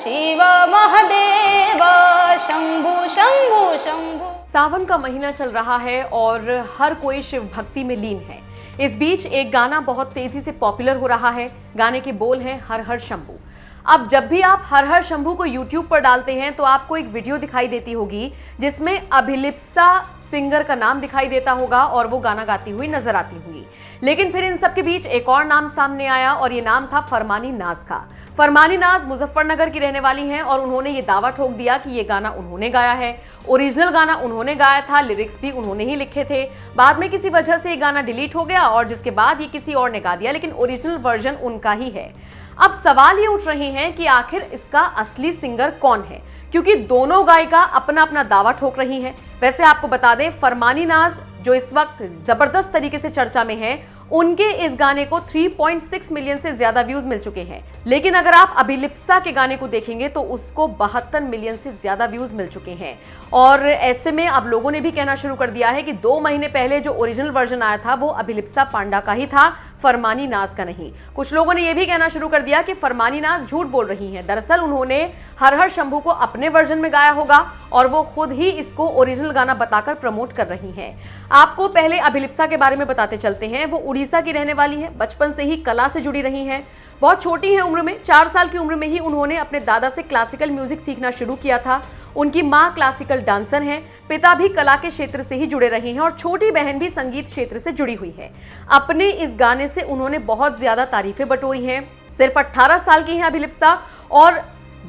शिव महादेव शंभु शंभु शंभु। सावन का महीना चल रहा है और हर कोई शिव भक्ति में लीन है। इस बीच एक गाना बहुत तेजी से पॉपुलर हो रहा है। गाने के बोल हैं हर हर शंभू। अब जब भी आप हर हर शंभू को YouTube पर डालते हैं तो आपको एक वीडियो दिखाई देती होगी जिसमें अभिलिप्सा सिंगर का नाम दिखाई देता होगा और वो गाना गाती हुई नजर आती होंगी। लेकिन फिर इन सब के बीच एक और नाम सामने आया और ये नाम था फरमानी नाज का। फरमानी नाज मुजफ्फरनगर की रहने वाली हैं और उन्होंने ये दावा ठोक दिया कि ये गाना उन्होंने गाया है। ओरिजिनल गाना उन्होंने गाया था, लिरिक्स भी उन्होंने ही लिखे थे। बाद में किसी वजह से ये गाना डिलीट हो गया और जिसके बाद ये किसी और ने गा दिया, लेकिन ओरिजिनल वर्जन उनका ही है। अब सवाल ये उठ रहे हैं कि आखिर इसका असली सिंगर कौन है, क्योंकि दोनों गायिका अपना अपना दावा ठोक रही हैं। वैसे आपको बता दें, फरमानी नाज जो इस वक्त जबरदस्त तरीके से चर्चा में है, उनके इस गाने को 3.6 मिलियन से ज्यादा व्यूज मिल चुके हैं। लेकिन अगर आप अभिलिप्सा के गाने को देखेंगे तो उसको 72 मिलियन से ज्यादा व्यूज मिल चुके हैं। और ऐसे में अब लोगों ने भी कहना शुरू कर दिया है कि 2 महीने पहले जो ओरिजिनल वर्जन आया था वो अभिलिप्सा पांडा का ही था, फरमानी नाज का नहीं। कुछ लोगों ने यह भी कहना शुरू कर दिया कि फरमानी नाज झूठ बोल रही हैं। दरअसल उन्होंने हर हर शंभू को अपने वर्जन में गाया होगा और वो खुद ही इसको ओरिजिनल गाना बताकर प्रमोट कर रही हैं। आपको पहले अभिलिप्सा के बारे में बताते चलते हैं। वो उड़ीसा की रहने वाली है, बचपन से ही कला से जुड़ी रही हैं। बहुत छोटी है उम्र में, 4 साल की उम्र में ही उन्होंने अपने दादा से क्लासिकल म्यूजिक सीखना शुरू किया था। उनकी माँ क्लासिकल डांसर हैं, पिता भी कला के क्षेत्र से ही जुड़े रहे हैं और छोटी बहन भी संगीत क्षेत्र से जुड़ी हुई है। अपने इस गाने से उन्होंने बहुत ज्यादा तारीफें बटोरी हैं। सिर्फ 18 साल की हैं अभिलिप्सा और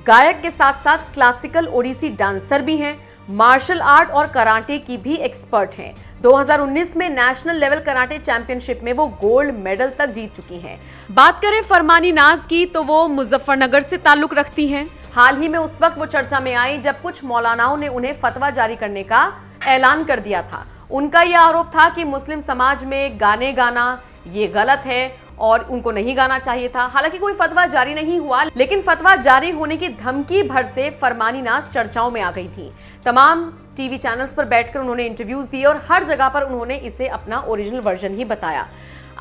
गायक के साथ साथ क्लासिकल ओडिसी डांसर भी हैं। मार्शल आर्ट और कराटे की भी एक्सपर्ट हैं। 2019 में नेशनल लेवल कराटे चैंपियनशिप में वो गोल्ड मेडल तक जीत चुकी हैं। बात करें फरमानी नाज की तो वो मुजफ्फरनगर से ताल्लुक रखती हैं। हाल ही में उस वक्त वो चर्चा में आई जब कुछ मौलानाओं ने उन्हें फतवा जारी करने का ऐलान कर दिया था। उनका यह आरोप था कि मुस्लिम समाज में गाने गाना ये गलत है और उनको नहीं गाना चाहिए था। हालांकि कोई फतवा जारी नहीं हुआ, लेकिन फतवा जारी होने की धमकी भर से फरमानी नाज चर्चाओं में आ गई थी। तमाम टीवी चैनल्स पर बैठकर उन्होंने इंटरव्यूज दिए और हर जगह पर उन्होंने इसे अपना ओरिजिनल वर्जन ही बताया।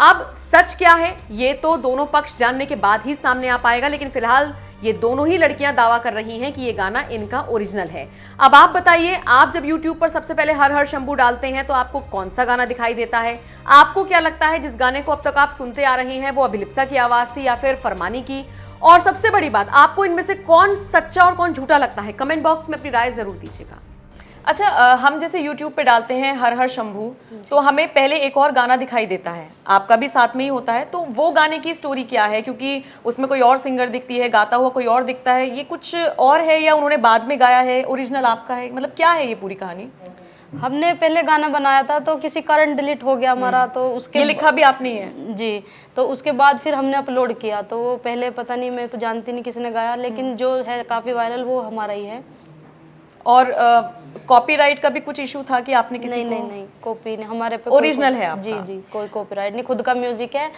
अब सच क्या है ये तो दोनों पक्ष जानने के बाद ही सामने आ पाएगा, लेकिन फिलहाल ये दोनों ही लड़कियां दावा कर रही हैं कि ये गाना इनका ओरिजिनल है। अब आप बताइए, आप जब YouTube पर सबसे पहले हर हर शंभू डालते हैं तो आपको कौन सा गाना दिखाई देता है? आपको क्या लगता है जिस गाने को अब तक आप सुनते आ रहे हैं वो अभिलिप्सा की आवाज थी या फिर फरमानी की? और सबसे बड़ी बात, आपको इनमें से कौन सच्चा और कौन झूठा लगता है? कमेंट बॉक्स में अपनी राय जरूर दीजिएगा। अच्छा, हम जैसे YouTube पे डालते हैं हर हर शंभू तो हमें पहले एक और गाना दिखाई देता है, आपका भी साथ में ही होता है, तो वो गाने की स्टोरी क्या है? क्योंकि उसमें कोई और सिंगर दिखती है, गाता हुआ कोई और दिखता है, ये कुछ और है या उन्होंने बाद में गाया है, ओरिजिनल आपका है? मतलब क्या है ये पूरी कहानी? हमने पहले गाना बनाया था तो किसी कारण डिलीट हो गया हमारा, तो उसके ये लिखा भी आपने है जी। तो उसके बाद फिर हमने अपलोड किया तो वो पहले पता नहीं, मैं तो जानती नहीं किसने गाया, लेकिन जो है काफी वायरल वो हमारा ही है। और कॉपीराइट का भी कुछ इशू था कि आपने किसी को? नहीं, कॉपी नहीं, हमारे पे ओरिजिनल है आपका? जी, कोई कॉपीराइट नहीं, खुद का म्यूजिक है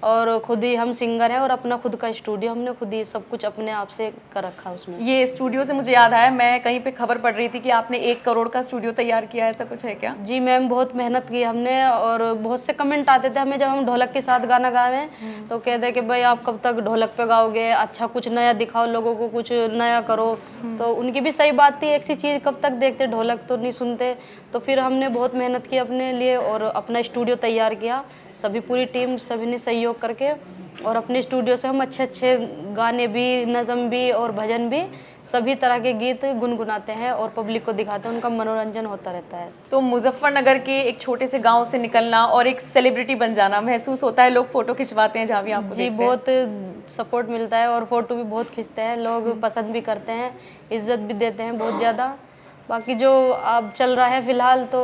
और खुद ही हम सिंगर हैं और अपना खुद का स्टूडियो, हमने खुद ही सब कुछ अपने आप से कर रखा उसमें। ये स्टूडियो से मुझे याद आया, मैं कहीं पे खबर पढ़ रही थी कि आपने 1 करोड़ का स्टूडियो तैयार किया, ऐसा कुछ है क्या? जी मैम, बहुत मेहनत की हमने और बहुत से कमेंट आते थे हमें जब हम ढोलक के साथ गाना गाए तो कहते कि भाई आप कब तक ढोलक पे गाओगे, अच्छा कुछ नया दिखाओ, लोगों को कुछ नया करो। तो उनकी भी सही बात थी, एक सी चीज़ कब तक देखते, ढोलक तो नहीं सुनते। तो फिर हमने बहुत मेहनत की अपने लिए और अपना स्टूडियो तैयार किया, सभी पूरी टीम सभी ने सहयोग करके, और अपने स्टूडियो से हम अच्छे अच्छे गाने भी, नज़म भी और भजन भी, सभी तरह के गीत गुनगुनाते हैं और पब्लिक को दिखाते हैं, उनका मनोरंजन होता रहता है। तो मुजफ्फरनगर के एक छोटे से गांव से निकलना और एक सेलिब्रिटी बन जाना महसूस होता है, लोग फोटो खिंचवाते हैं जहाँ भी आपको जी, बहुत सपोर्ट मिलता है और फोटो भी बहुत खींचते हैं लोग, पसंद भी करते हैं, इज्जत भी देते हैं बहुत ज़्यादा। बाकी जो अब चल रहा है फिलहाल तो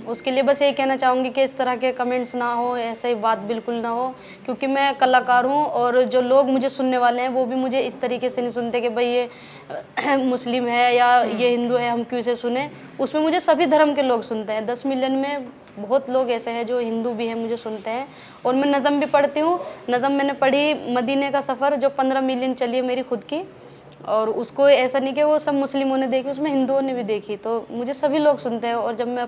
उसके लिए बस यही कहना चाहूँगी कि इस तरह के कमेंट्स ना हो, ऐसे ही बात बिल्कुल ना हो, क्योंकि मैं कलाकार हूँ और जो लोग मुझे सुनने वाले हैं वो भी मुझे इस तरीके से नहीं सुनते कि भाई ये मुस्लिम है या ये हिंदू है, हम क्यों से सुने। उसमें मुझे सभी धर्म के लोग सुनते हैं, 10 मिलियन में बहुत लोग ऐसे हैं जो हिंदू भी हैं, मुझे सुनते हैं। और मैं नज़म भी पढ़ती हूँ, नज़म मैंने पढ़ी मदीने का सफ़र जो 15 मिलियन चली है मेरी खुद की, और उसको ऐसा नहीं कि वो सब मुस्लिमों ने देखी, उसमें हिंदुओं ने भी देखी। तो मुझे सभी लोग सुनते हैं और जब मैं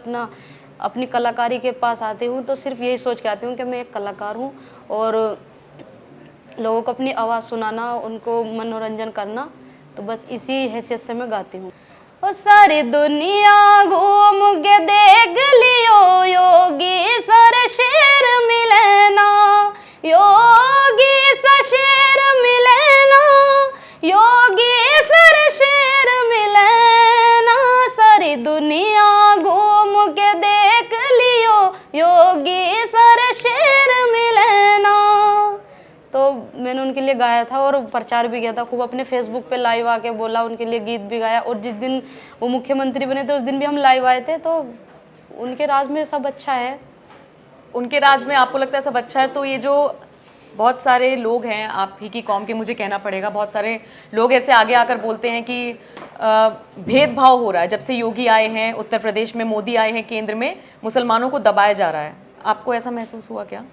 अपनी कलाकारी के पास आती हूँ तो सिर्फ यही सोच के आती हूँ कि मैं एक कलाकार हूँ और लोगों को अपनी आवाज़ सुनाना, उनको मनोरंजन करना, तो बस इसी हैसियत से मैं गाती हूँ। ओ सारी दुनिया घूम के देख लियो, योगी सर शेर मिले ना, योगी सा शेर मिले ना, योगी सर शेर मिले ना, सारी दुनिया घूम के देख लियो, योगी सर शेर मिले ना। तो मैंने उनके लिए गाया था और प्रचार भी किया था खूब, अपने फेसबुक पे लाइव आके बोला, उनके लिए गीत भी गाया। और जिस दिन वो मुख्यमंत्री बने थे उस दिन भी हम लाइव आए थे। तो उनके राज में सब अच्छा है। उनके राज में आपको लगता है सब अच्छा है। तो ये जो बहुत सारे लोग हैं आप ही की कौम के, मुझे कहना पड़ेगा, बहुत सारे लोग ऐसे आगे आकर बोलते हैं कि भेदभाव हो रहा है, जब से योगी आए हैं उत्तर प्रदेश में, मोदी आए हैं केंद्र में, मुसलमानों को दबाया जा रहा है। आपको ऐसा महसूस हुआ क्या?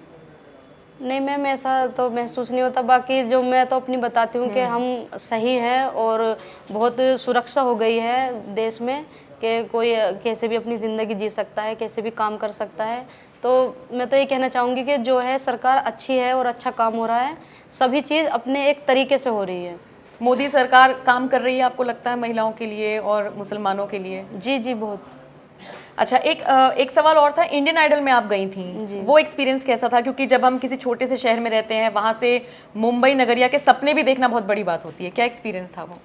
नहीं मैम, ऐसा तो महसूस नहीं होता। बाकी जो मैं तो अपनी बताती हूँ कि हम सही हैं और बहुत सुरक्षा हो गई है देश में कि कोई कैसे भी अपनी ज़िंदगी जी सकता है, कैसे भी काम कर सकता है। तो मैं तो ये कहना चाहूँगी कि जो है सरकार अच्छी है और अच्छा काम हो रहा है, सभी चीज़ अपने एक तरीके से हो रही है। मोदी सरकार काम कर रही है आपको लगता है महिलाओं के लिए और मुसलमानों के लिए? जी जी बहुत। अच्छा, एक सवाल और था, इंडियन आइडल में आप गई थी, वो एक्सपीरियंस कैसा था? क्योंकि जब हम किसी छोटे से शहर में रहते हैं, वहाँ से मुंबई नगरिया के सपने भी देखना बहुत बड़ी बात होती है। क्या एक्सपीरियंस था वो?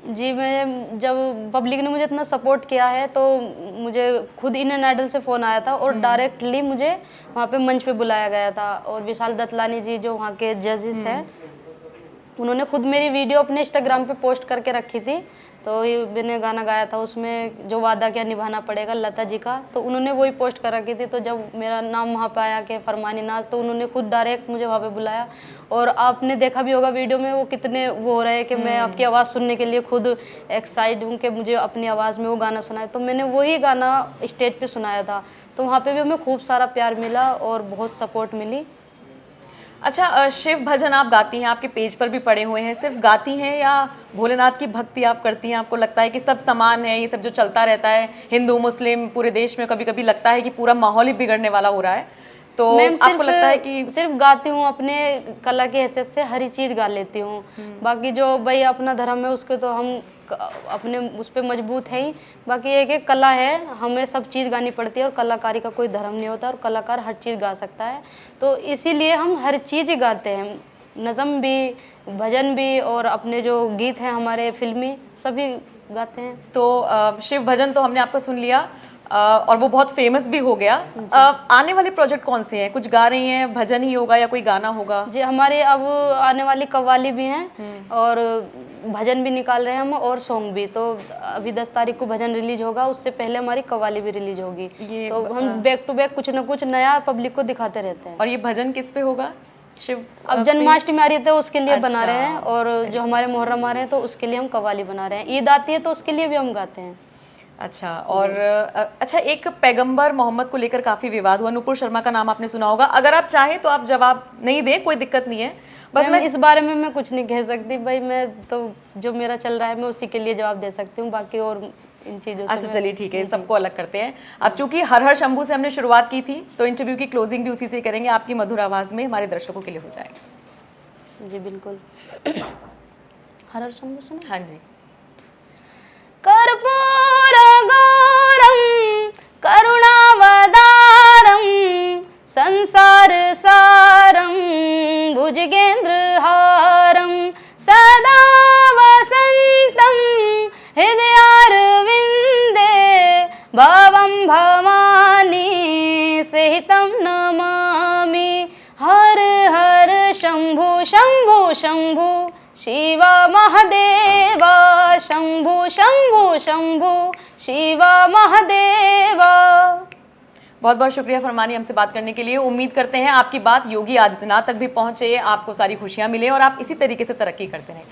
जी, मैं जब पब्लिक ने मुझे इतना सपोर्ट किया है तो मुझे खुद इंडियन आइडल से फ़ोन आया था और डायरेक्टली मुझे वहाँ पे मंच पे बुलाया गया था। और विशाल दत्तलानी जी जो वहाँ के जजेस हैं, उन्होंने खुद मेरी वीडियो अपने इंस्टाग्राम पे पोस्ट करके रखी थी। तो ये मैंने गाना गाया था, उसमें जो वादा क्या निभाना पड़ेगा लता जी का, तो उन्होंने वही पोस्ट कर रखी थी। तो जब मेरा नाम वहाँ पे आया कि फरमानी नाज, तो उन्होंने खुद डायरेक्ट मुझे वहाँ पे बुलाया। और आपने देखा भी होगा वीडियो में वो कितने वो हो रहे हैं कि मैं आपकी आवाज़ सुनने के लिए खुद एक्साइटेड हूँ कि मुझे अपनी आवाज़ में वो गाना सुनाए। तो मैंने वही गाना स्टेज पर सुनाया था। तो वहाँ पर भी हमें खूब सारा प्यार मिला और बहुत सपोर्ट मिली। अच्छा, शिव भजन आप गाती हैं, आपके पेज पर भी पड़े हुए हैं, सिर्फ गाती हैं या भोलेनाथ की भक्ति आप करती हैं? आपको लगता है कि सब समान है, ये सब जो चलता रहता है हिंदू मुस्लिम पूरे देश में, कभी कभी लगता है कि पूरा माहौल ही बिगड़ने वाला हो रहा है, तो आपको लगता है कि? सिर्फ गाती हूँ, अपने कला की हैसियत से हर चीज़ गा लेती हूँ। बाकी जो भाई अपना धर्म है उसके तो हम अपने उस पर मजबूत हैं ही। बाकी एक एक कला है, हमें सब चीज़ गानी पड़ती है और कलाकारी का कोई धर्म नहीं होता और कलाकार हर चीज़ गा सकता है। तो इसीलिए हम हर चीज़ ही गाते हैं, नज़म भी, भजन भी और अपने जो गीत हैं हमारे फिल्मी सभी गाते हैं। तो शिव भजन तो हमने आपका सुन लिया और वो बहुत फेमस भी हो गया। आने वाले प्रोजेक्ट कौन से हैं? कुछ गा रही हैं, भजन ही होगा या कोई गाना होगा? जी, हमारे अब आने वाली कव्वाली भी हैं और भजन भी निकाल रहे हैं हम और सॉन्ग भी। तो अभी 10 तारीख को भजन रिलीज होगा, उससे पहले हमारी कव्वाली भी रिलीज होगी। तो हम बैक टू बैक कुछ न कुछ नया पब्लिक को दिखाते रहते हैं। और ये भजन किस पे होगा? शिव अब जन्माष्टमी आ रही है तो उसके लिए बना रहे हैं, और जो हमारे मुहर्रम आ रहे हैं तो उसके लिए हम कव्वाली बना रहे हैं। ईद आती है तो उसके लिए भी हम गाते हैं। अच्छा, और अच्छा, एक पैगंबर मोहम्मद को लेकर काफी विवाद हुआ, नुपुर शर्मा का नाम आपने सुना होगा। अगर आप चाहें तो आप जवाब नहीं दें, कोई दिक्कत नहीं है, बस मैं इस बारे में मैं कुछ नहीं कह सकती भाई। मैं तो जो मेरा चल रहा है मैं उसी के लिए जवाब दे सकती हूँ, बाकी और इन चीज़ों से। अच्छा चलिए ठीक है, सबको अलग करते हैं। अब चूंकि हर हर शंभू से हमने शुरुआत की थी तो इंटरव्यू की क्लोजिंग भी उसी से करेंगे, आपकी मधुर आवाज में हमारे दर्शकों के लिए हो जाएगा। जी बिल्कुल। हर हर शंभू सुनो। हाँ जी। कर्पूरगौरं करुणावतारं संसारसारं भुजगेन्द्रहारं सदा वसन्तं हृदयारविन्दे भवं भवानी सहितं नमामि। हर हर शंभु शंभु शंभु शिवा महादेवा, शंभु शंभु शंभु शिवा महादेवा। बहुत बहुत शुक्रिया फरमानी हमसे बात करने के लिए। उम्मीद करते हैं आपकी बात योगी आदित्यनाथ तक भी पहुंचे, आपको सारी खुशियां मिले और आप इसी तरीके से तरक्की करते रहें।